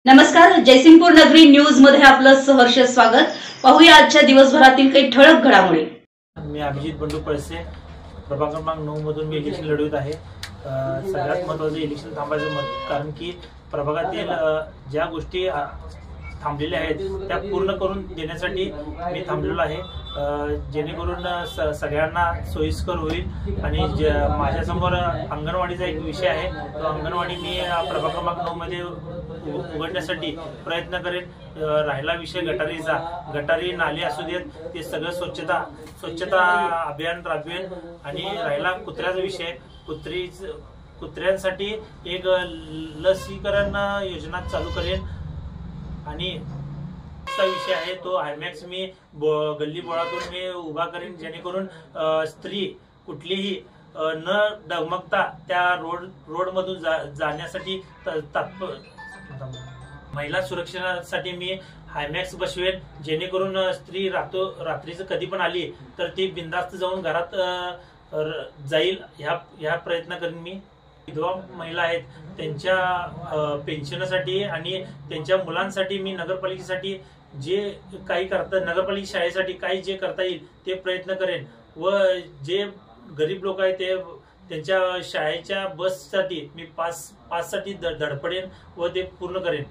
नमस्कार, जयसिंगपूर नगरी न्यूज मध्ये आपलं सहर्ष स्वागत। पाहूया आजच्या दिवसभरातील काही ठळक घडामोडी। मी अभिजित बंडू पळसे, प्रभाग क्रमांक 9 मधून मी इलेक्शन लढवत आहे। सगळ्यात महत्त्वाचं इलेक्शन थांबायचं कारण की प्रभागातील ज्या गोष्टी थांबलेल्या आहेत त्या पूर्ण करून देण्यासाठी मी थांबलेलो आहे, जेणेकरून सगळ्यांना सोयीस्कर होईल। आणि माझ्यासमोर अंगणवाडीचा एक विषय आहे, तो अंगणवाडी मी प्रभाग क्रमांक 9 मध्ये उघडण्यासाठी प्रयत्न करेन। राहिला विषय गटारीचा, गटारी नाली असू देत, ते सगळं स्वच्छता अभियान राबवेन। आणि राहिला कुत्र्याचा विषय, कुत्र्यांसाठी एक लसीकरण योजना चालू करेन। आणि विषय आहे तो हायमॅक्स मी गल्ली बोळातून मी उभा करेन, जेणेकरून स्त्री कुठलीही न डगमगता त्या रोड मधून जाण्यासाठी महिला सुरक्षेसाठी मी हायमॅक्स बसवेन, जेणेकरून स्त्री रात्रीच कधी पण आली तर ती बिनधास्त जाऊन घरात जाईल। ह्या प्रयत्न करेन मी। विधवा महिला आहेत त्यांच्या पेन्शनसाठी आणि त्यांच्या मुलांसाठी मी नगरपालिकेसाठी जे काही नगरपालिका शाळेसाठी काही जे करता येईल ते प्रयत्न करेन। व जे गरीब लोक आहेत ते त्यांच्या शाळेच्या बससाठी मी पाससाठी धडपडेन व ते पूर्ण करेन।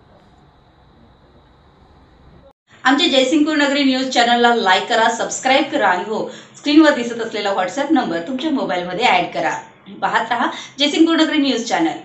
आमच्या जयसिंगपूर नगरी न्यूज चॅनलला लाईक करा, सबस्क्राइब करा आणि हो, स्क्रीनवर दिसत असलेला व्हॉट्सअप नंबर तुमच्या मोबाईलमध्ये ऍड करा। पाहत रहा जयसिंगपूर नगरी न्यूज चॅनल।